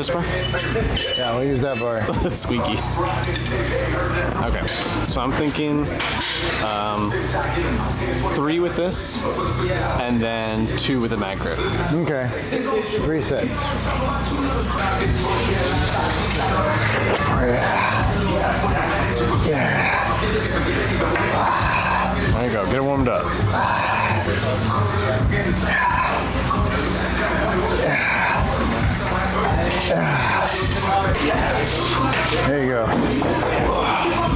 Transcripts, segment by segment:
this bar? Yeah, we'll use that bar. That's squeaky. Okay, so I'm thinking 3 with this, and then 2 with the mag grip. Okay, 3 sets. Yeah. There you go, get it warmed up. There you go.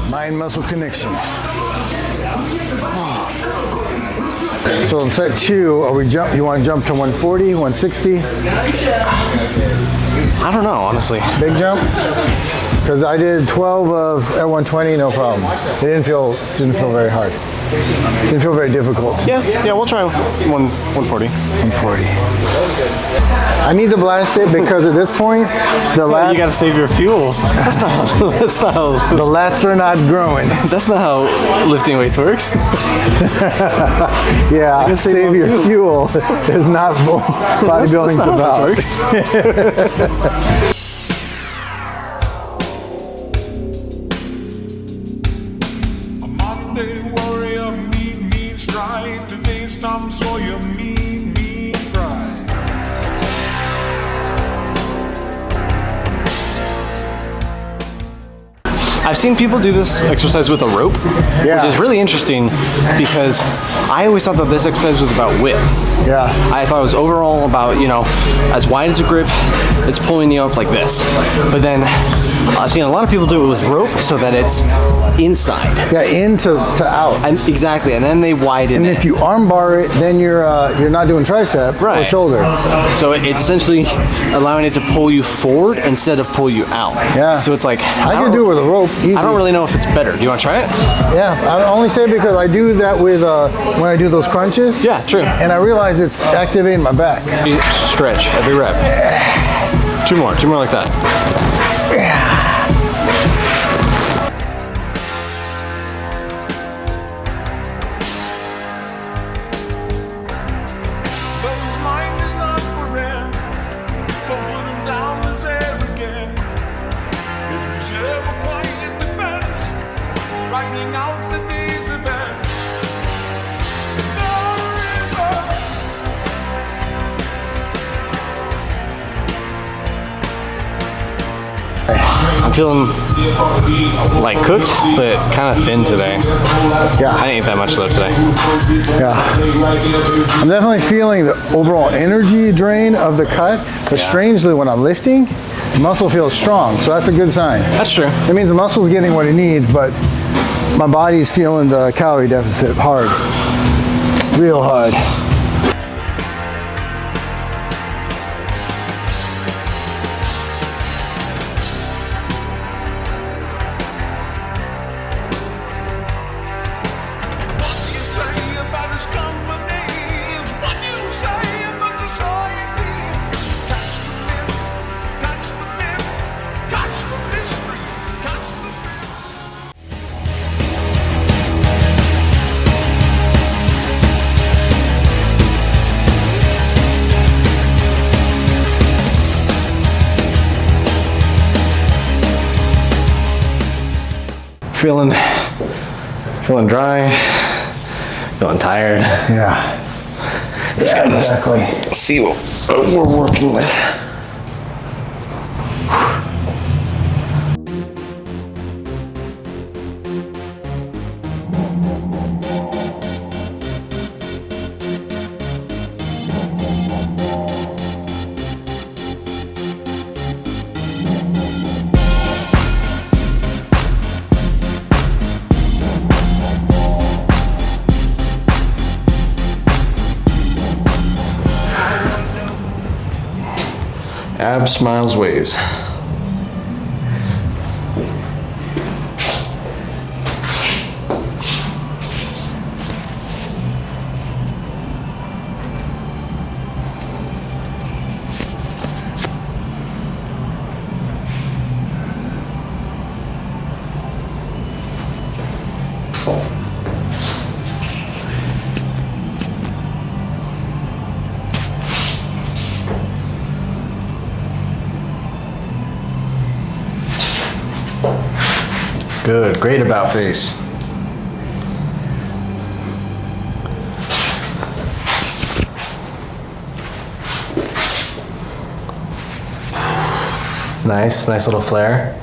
Mind-muscle connection. So in set 2, are we jump? You want to jump to 140, 160? I don't know, honestly. Big jump? Because I did 12 at 120, no problem. It didn't feel very hard. Didn't feel very difficult. Yeah, we'll try 140. 140. I need to blast it because at this point, the lats... You gotta save your fuel. That's not how the lats are not growing. That's not how lifting weights works. Yeah, save your fuel is not what bodybuilding's about. I've seen people do this exercise with a rope, which is really interesting because I always thought that this exercise was about width. Yeah. I thought it was overall about, as wide as a grip, it's pulling you up like this. But then I've seen a lot of people do it with rope so that it's inside. Yeah, in to out. And exactly, and then they widen and it. And if you arm bar it, then you're not doing tricep or shoulder. So it's essentially allowing it to pull you forward instead of pull you out. Yeah. So it's like I can do it with a rope. Easy. I don't really know if it's better. Do you want to try it? Yeah, I only say because I do that with when I do those crunches. Yeah, true. And I realize it's activating my back. You stretch every rep. 2 more like that. I'm feeling like cooked, but kind of thin today. Yeah. I didn't eat that much though today. Yeah. I'm definitely feeling the overall energy drain of the cut, but strangely when I'm lifting, the muscle feels strong, so that's a good sign. That's true. It means the muscle's getting what it needs, but my body's feeling the calorie deficit hard. Real hard. Feeling dry, feeling tired. Yeah. Yeah, exactly. See what we're working with. Abs, smiles, waves. Good, great about face. Nice little flare.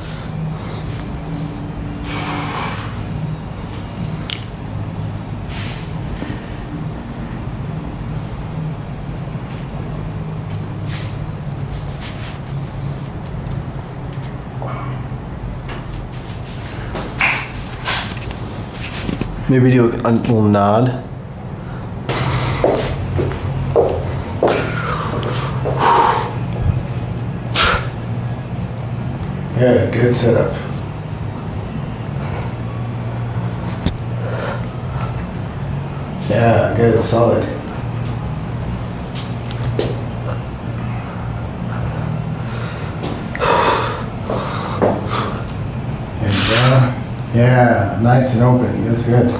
Maybe do a little nod. Yeah, good setup. Yeah, good, solid. And, yeah, nice and open. That's good.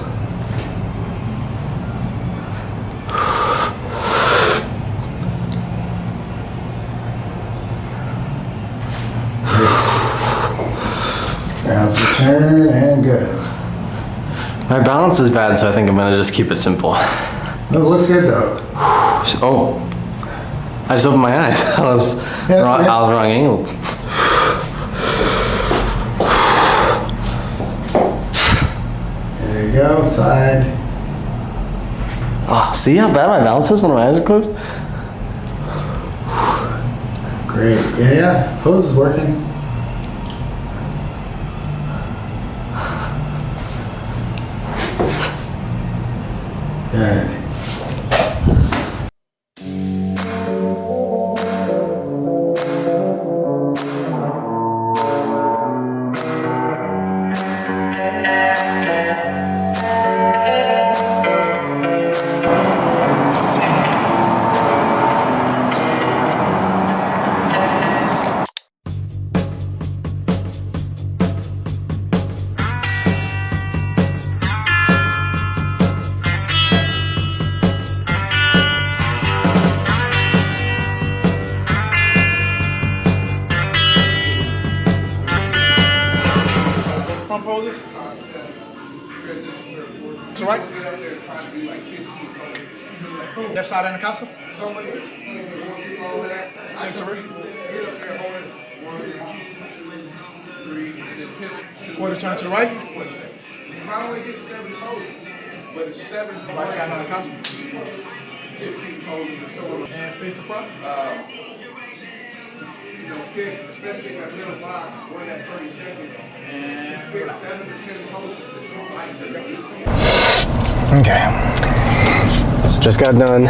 Rounds return and good. My balance is bad, so I think I'm gonna just keep it simple. Look, looks good though. Oh, I just opened my eyes. I was wrong angle. There you go, side. Oh, see how bad my balance is when my eyes are closed? Great. Yeah, pose is working. Good. Front poses. To right. Left side in the castle. Face the rear. Quarter turn to the right. Not only get 7 poses, but it's 7 Right side in the castle. 15 poses or so. And face the front. Pick, especially in that middle box, one that 30 seconds. And Pick 7 to 10 poses that you like to Okay. So just got done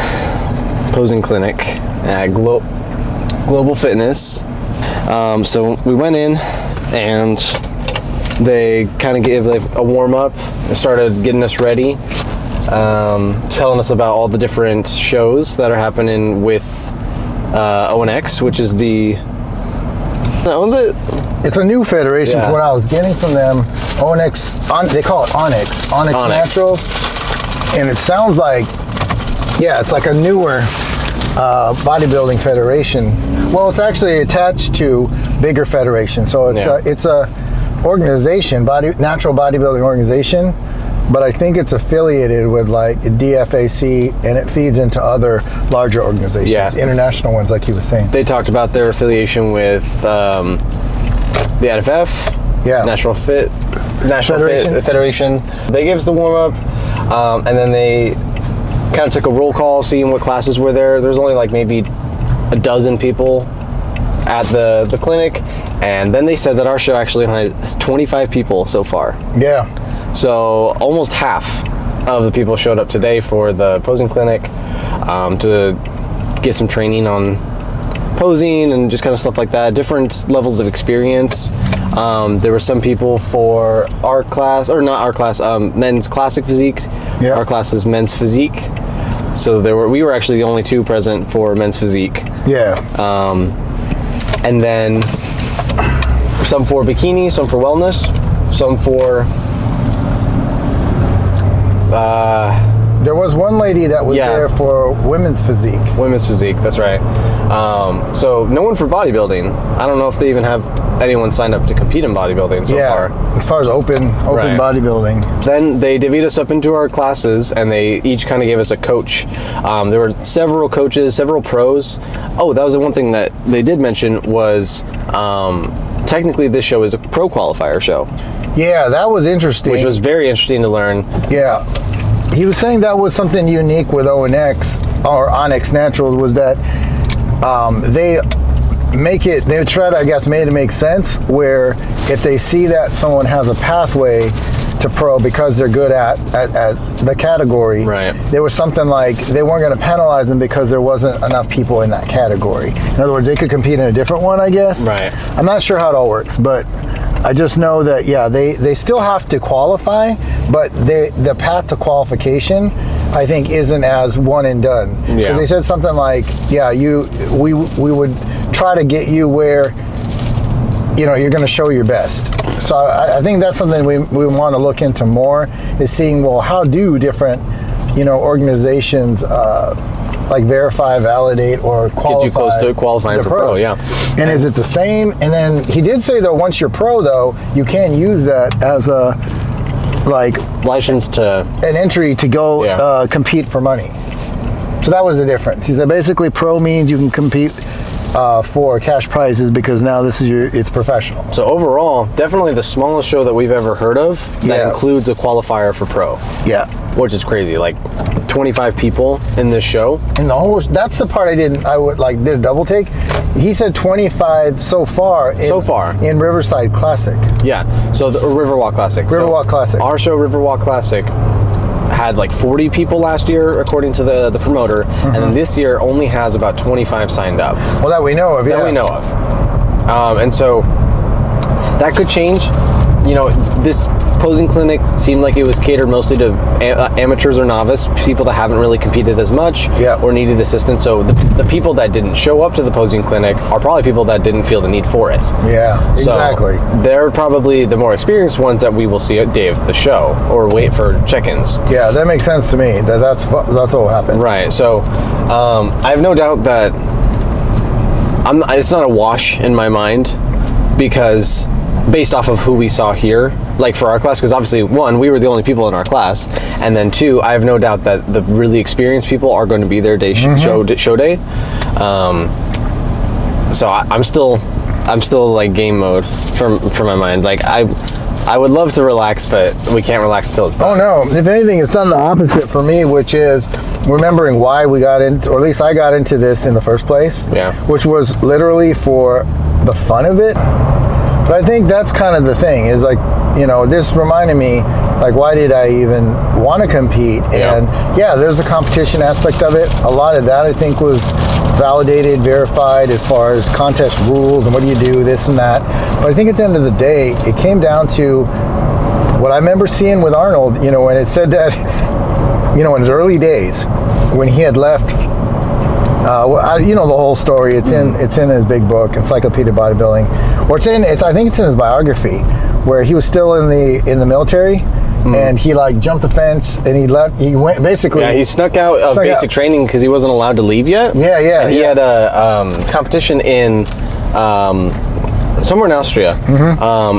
posing clinic at Global Fitness. So we went in and they kind of gave like a warm up and started getting us ready, telling us about all the different shows that are happening with ONX, which is that owns it. It's a new federation Yeah. from what I was getting from them. Onyx, they call it Onyx Natural. And it sounds like, yeah, it's like a newer bodybuilding federation. Well, it's actually attached to bigger federation. So it's a organization, natural bodybuilding organization, but I think it's affiliated with like DFAC and it feeds into other larger organizations, international ones like he was saying. They talked about their affiliation with the NFF, National Federation. They gave us the warm up, and then they kind of took a roll call, seeing what classes were there. There's only like maybe a dozen people at the clinic, and then they said that our show actually has 25 people so far. Yeah. So almost half of the people showed up today for the posing clinic to get some training on posing and just kind of stuff like that, different levels of experience. There were some people for our class, or not our class, men's classic physique. Yeah. Our class is men's physique. So we were actually the only 2 present for men's physique. Yeah. And then some for bikini, some for wellness, some for There was one lady that was there for women's physique. Women's physique, that's right. So no one for bodybuilding. I don't know if they even have anyone signed up to compete in bodybuilding so far. As far as open bodybuilding. Then they divvied us up into our classes, and they each kind of gave us a coach. There were several coaches, several pros. Oh, that was the one thing that they did mention was technically this show is a pro qualifier show. Yeah, that was interesting. Which was very interesting to learn. Yeah. He was saying that was something unique with ONX or Onyx Natural was that they try to, I guess, make it make sense where if they see that someone has a pathway to pro because they're good at the category, right. There was something like they weren't going to penalize them because there wasn't enough people in that category. In other words, they could compete in a different one, I guess. Right. I'm not sure how it all works, but I just know that, they still have to qualify, but the path to qualification, I think, isn't as one and done. Yeah. They said something like, we would try to get you where, you're going to show your best. So I think that's something we want to look into more, is seeing, well, how do different, organizations like verify, validate, or qualify. Get you close to qualifying for pro, yeah. And is it the same? And then he did say, though, once you're pro, though, you can use that as a, license to an entry to go compete for money. So that was the difference. He said basically pro means you can compete for cash prizes because now it's professional. So overall, definitely the smallest show that we've ever heard of that includes a qualifier for pro. Yeah. Which is crazy, 25 people in this show. And that's the part did a double take. He said 25 so far in Riverside Classic. Yeah, so the Riverwalk Classic. Riverwalk Classic. Our show, Riverwalk Classic, had 40 people last year, according to the promoter, and then this year only has about 25 signed up. Well, that we know of, That we know of. And so that could change. This posing clinic seemed like it was catered mostly to amateurs or novice, people that haven't really competed as much or needed assistance. So the people that didn't show up to the posing clinic are probably people that didn't feel the need for it. Yeah, exactly. So they're probably the more experienced ones that we will see at day of the show or wait for check-ins. Yeah, that makes sense to me. That's what will happen. Right. So I have no doubt that it's not a wash in my mind, because based off of who we saw here, for our class, because obviously, one, we were the only people in our class, and then two, I have no doubt that the really experienced people are going to be there show day. So I'm still game mode for my mind. I would love to relax, but we can't relax until it's done. Oh no! If anything, it's done the opposite for me, which is remembering why we got into, or at least I got into this in the first place. Yeah. Which was literally for the fun of it. But I think that's kind of the thing, is this reminded me, why did I even want to compete? And there's the competition aspect of it. A lot of that I think was validated, verified as far as contest rules and what do you do, this and that. But I think at the end of the day, it came down to what I remember seeing with Arnold, when it said that, in his early days, when he had left, the whole story. It's in his big book, Encyclopedia of Bodybuilding, or I think it's in his biography, where he was still in the military, and he jumped the fence and he left. He went basically. Yeah, he snuck out of basic training because he wasn't allowed to leave yet. Yeah. And he had a competition in somewhere in Austria,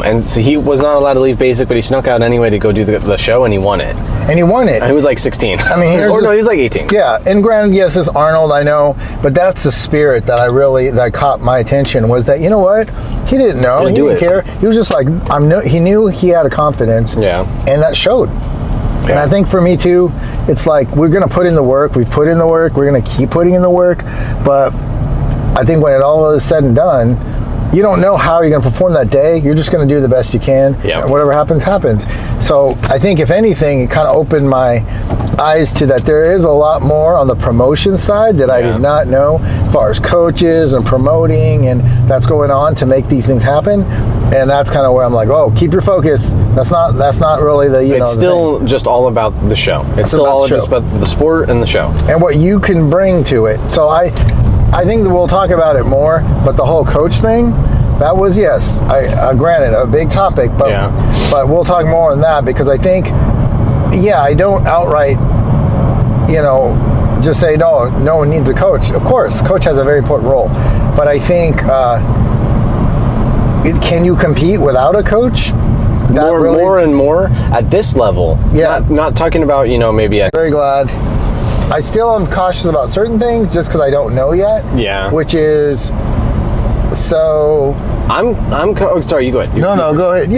and so he was not allowed to leave basic, but he snuck out anyway to go do the show, and he won it. And he won it. And he was 16. I mean, no, he was 18. Yeah, and granted, yes, it's Arnold, I know, but that's the spirit that caught my attention, was that, you know what? He didn't know. He didn't care. He was just he knew he had a confidence. Yeah. And that showed. Yeah. And I think for me too, it's we're going to put in the work. We've put in the work. We're going to keep putting in the work. But I think when it all is said and done, you don't know how you're going to perform that day. You're just going to do the best you can. Yeah. And whatever happens, happens. So I think, if anything, it kind of opened my eyes to that there is a lot more on the promotion side that I did not know, as far as coaches and promoting, and that's going on to make these things happen. And that's kind of where I'm oh, keep your focus. That's not really It's still just all about the show. It's still all just about the sport and the show. And what you can bring to it. So I think that we'll talk about it more, but the whole coach thing, that was, granted, a big topic, but we'll talk more on that, because I think, I don't outright just say no one needs a coach. Of course, coach has a very important role, but I think can you compete without a coach? More and more at this level. Yeah. Not talking about, maybe at... Very glad. I still am cautious about certain things just because I don't know yet. Yeah. Which is, so... sorry, you go ahead. No, go ahead.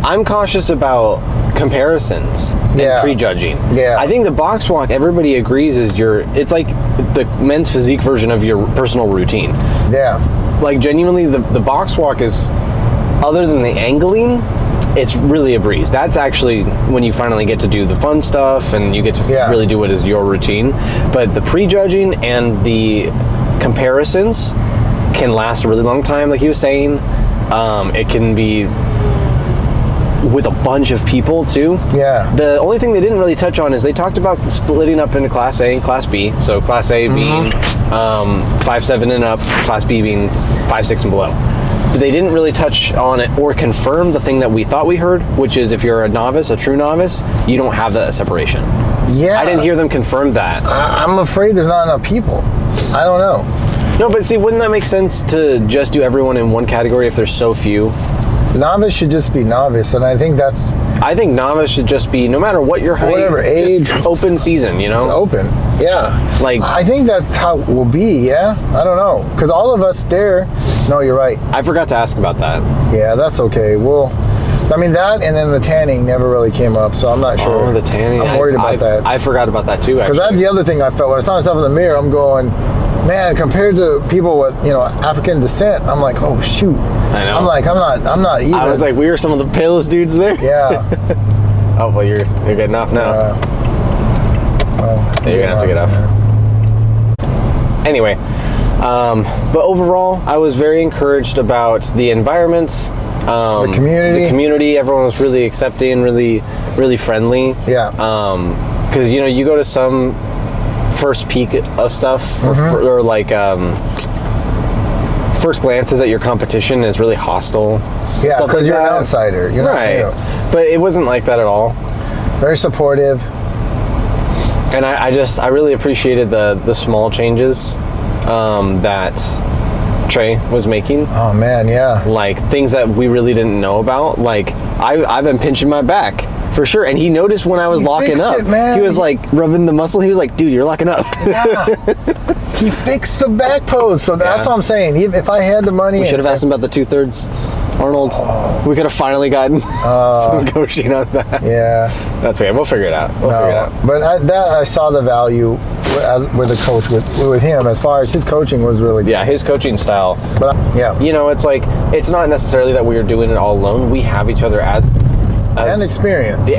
I'm cautious about comparisons and prejudging. Yeah. I think the box walk, everybody agrees, it's like the men's physique version of your personal routine. Yeah. Like, genuinely, the box walk is, other than the angling, it's really a breeze. That's actually when you finally get to do the fun stuff and you get to really do what is your routine. But the prejudging and the comparisons can last a really long time, like he was saying. It can be with a bunch of people too. Yeah. The only thing they didn't really touch on is they talked about splitting up into Class A and Class B. So Class A being 5'7" and up, Class B being 5'6" and below. But they didn't really touch on it or confirm the thing that we thought we heard, which is if you're a novice, a true novice, you don't have that separation. Yeah. I didn't hear them confirm that. I'm afraid there's not enough people. I don't know. No, but see, wouldn't that make sense to just do everyone in one category if there's so few? Novice should just be novice, and I think novice should just be, no matter what your height, whatever age, open season, It's open. Yeah. Like, I think that's how it will be, yeah? I don't know. Because all of us there, no, you're right. I forgot to ask about that. Yeah, that's okay. That and then the tanning never really came up, so I'm not sure. Oh, the tanning. I'm worried about that. I forgot about that too, actually. Because that's the other thing I felt. When I saw myself in the mirror, I'm going, man, compared to people with, African descent, I'm like, oh, shoot. I know. I'm like, I'm not even. I was like, we were some of the palest dudes there. Yeah. Oh, well, you're getting off now. You're going to have to get off. Anyway, but overall, I was very encouraged about the environment. The community. Everyone was really accepting, really, really friendly. Yeah. Because, you go to some first peek of stuff or like first glances at your competition and it's really hostile. Yeah, because you're an outsider. You're right. But it wasn't like that at all. Very supportive. And I really appreciated the small changes that Trey was making. Oh man, yeah. Like things that we really didn't know about. Like I've been pinching my back for sure, and he noticed when I was locking up. Man. He was like rubbing the muscle. He was like, "Dude, you're locking up." Yeah. He fixed the back pose, so that's what I'm saying. If I had the money, we should have asked him about the 2/3 Arnold. We could have finally gotten some coaching on that. Yeah, that's okay. We'll figure it out. But I saw the value with a coach with him as far as his coaching was really good. Yeah, his coaching style. But it's like it's not necessarily that we are doing it all alone. We have each other as and experience.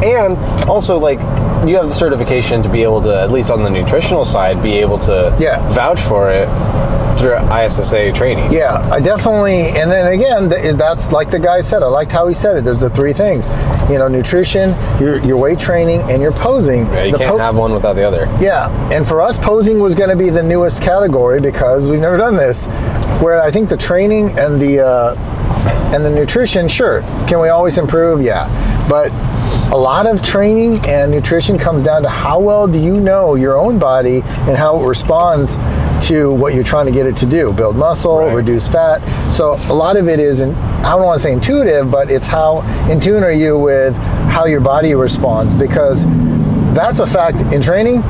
And also like you have the certification to be able to, at least on the nutritional side, be able to vouch for it through ISSA training. Yeah, I definitely, and then again, that's like the guy said, I liked how he said it. There's the three things, nutrition, your weight training, and your posing. Yeah, you can't have one without the other. Yeah, and for us, posing was going to be the newest category because we've never done this, where I think the training and the nutrition, sure, can we always improve? Yeah, but a lot of training and nutrition comes down to how well do you know your own body and how it responds to what you're trying to get it to do, build muscle, reduce fat. So a lot of it is, I don't want to say intuitive, but it's how in tune are you with how your body responds, because that's a fact in training.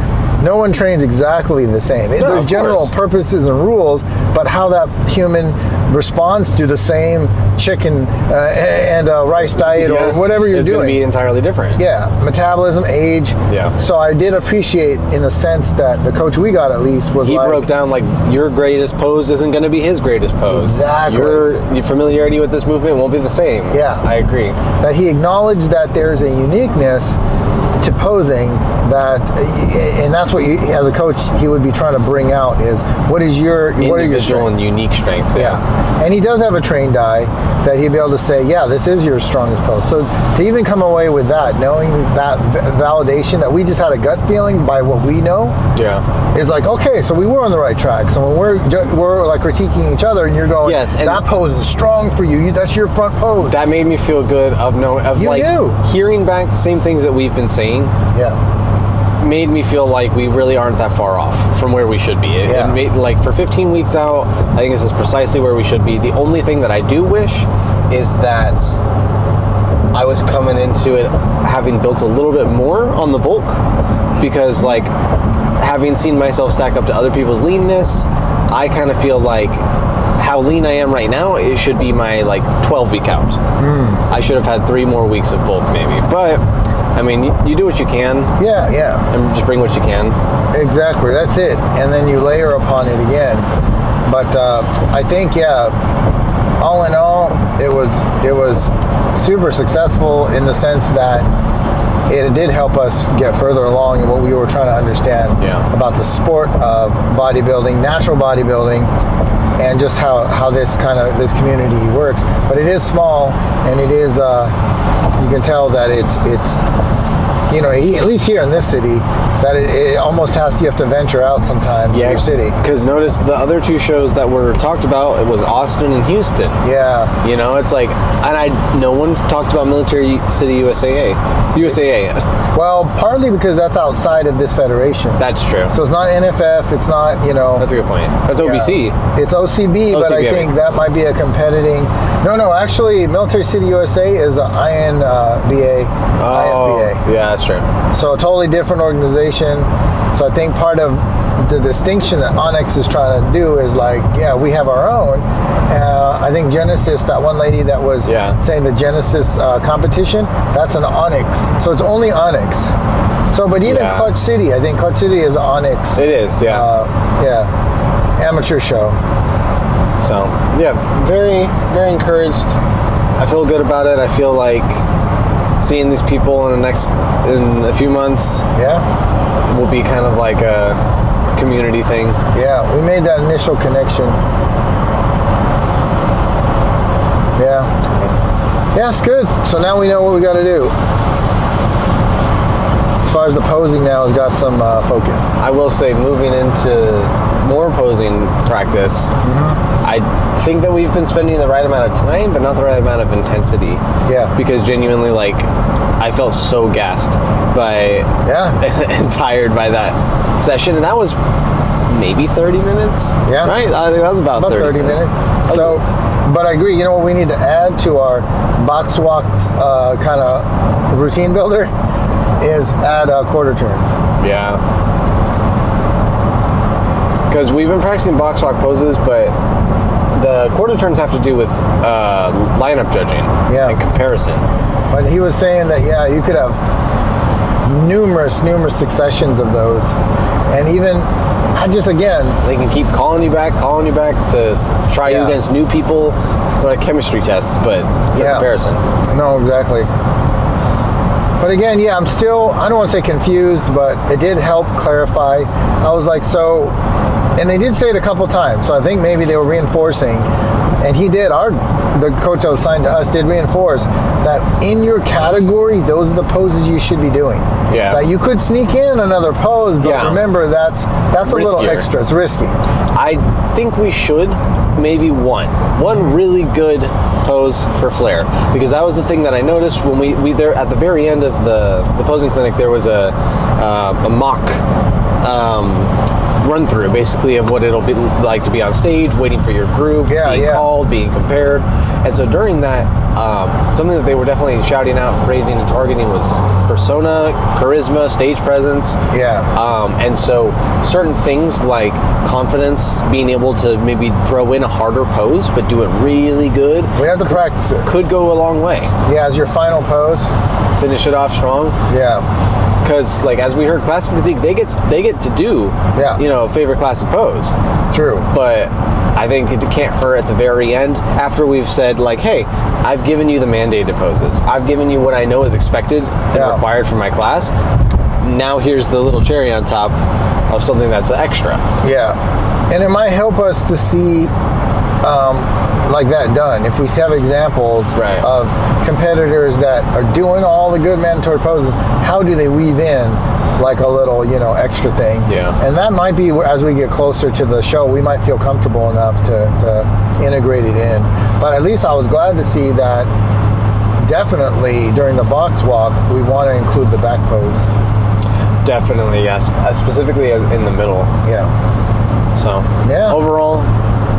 No one trains exactly the same. There's general purposes and rules, but how that human responds to the same chicken and rice diet or whatever you're doing. It's going to be entirely different. Yeah, metabolism, age. Yeah. So I did appreciate in the sense that the coach we got at least was he broke down like your greatest pose isn't going to be his greatest pose. Exactly. Your familiarity with this movement won't be the same. Yeah. I agree. That he acknowledged that there's a uniqueness to posing and that's what as a coach he would be trying to bring out is what are your individual and unique strengths. Yeah, and he does have a trained eye that he'd be able to say, yeah, this is your strongest pose. So to even come away with that, knowing that validation that we just had a gut feeling by what we know, is like, okay, so we were on the right track. So when we're like critiquing each other, and you're going, yes, and that pose is strong for you. That's your front pose. That made me feel good of knowing hearing back the same things that we've been saying. Yeah. made me feel like we really aren't that far off from where we should be. It made, like, for 15 weeks out, I think this is precisely where we should be. The only thing that I do wish is that I was coming into it having built a little bit more on the bulk, because, like, having seen myself stack up to other people's leanness, I kind of feel like how lean I am right now, it should be my, like, 12-week out. I should have had 3 more weeks of bulk maybe, but I mean, you do what you can. Yeah. And just bring what you can. Exactly, that's it. And then you layer upon it again. But I think, all in all, it was super successful in the sense that it did help us get further along in what we were trying to understand about the sport of bodybuilding, natural bodybuilding, and just how this community works. But it is small, and it is you can tell that it's at least here in this city, that it almost you have to venture out sometimes in your city. Because notice the other 2 shows that were talked about, it was Austin and Houston. Yeah. You know, it's like, and no one talked about Military City, USAA. Well, partly because that's outside of this federation. That's true. So it's not NFF, it's not, That's a good point. That's OBC. It's OCB, but I think that might be a competing. No, actually, Military City, USA is an INBA, IFBA. Yeah, that's true. So a totally different organization. So I think part of the distinction that Onyx is trying to do is like, we have our own. I think Genesis, that one lady that was saying the Genesis competition, that's an Onyx. So it's only Onyx. So, but even Clutch City, I think Clutch City is Onyx. It is, amateur show. So, very, very encouraged. I feel good about it. I feel like seeing these people in a few months will be kind of like a community thing. Yeah, we made that initial connection. Yeah, it's good. So now we know what we got to do. As far as the posing now has got some focus. I will say, moving into more posing practice, I think that we've been spending the right amount of time, but not the right amount of intensity. Yeah. Because genuinely, like, I felt so gassed and tired by that session, and that was maybe 30 minutes. Yeah. Right? I think that was about 30 minutes. So, but I agree, what we need to add to our box walk kind of routine builder is add quarter turns. Yeah. Because we've been practicing box walk poses, but the quarter turns have to do with lineup judging and comparison. But he was saying that, you could have numerous successions of those. And even, they can keep calling you back to try you against new people, like chemistry tests, but for comparison. No, exactly. But again, I'm still, I don't want to say confused, but it did help clarify. I was like, and they did say it a couple times, so I think maybe they were reinforcing, and the coach that was assigned to us did reinforce that in your category, those are the poses you should be doing. Yeah. That you could sneak in another pose, but remember that's a little extra. It's risky. I think we should maybe one really good pose for flair, because that was the thing that I noticed when we there at the very end of the posing clinic. There was a mock run through basically of what it'll be like to be on stage, waiting for your groove, being called, being compared. And so during that, something that they were definitely shouting out, praising, and targeting was persona, charisma, stage presence. And so certain things like confidence, being able to maybe throw in a harder pose but do it really good. We have to practice it. Could go a long way. As your final pose. Finish it off strong. Because, like, as we heard, Classic Physique, they get to do, favorite classic pose. True. But I think it can't hurt at the very end, after we've said, like, hey, I've given you the mandated poses. I've given you what I know is expected and required for my class. Now here's the little cherry on top of something that's extra. And it might help us to see like that done. If we have examples of competitors that are doing all the good mandatory poses, how do they weave in like a little, extra thing? And that might be, as we get closer to the show, we might feel comfortable enough to integrate it in. But at least I was glad to see that definitely during the box walk, we want to include the back pose. Definitely, yes. Specifically in the middle. Yeah. So, Yeah. overall,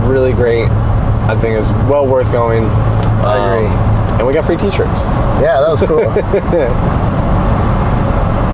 really great. I think it's well worth going. I agree. And we got free t-shirts. Yeah, that was cool.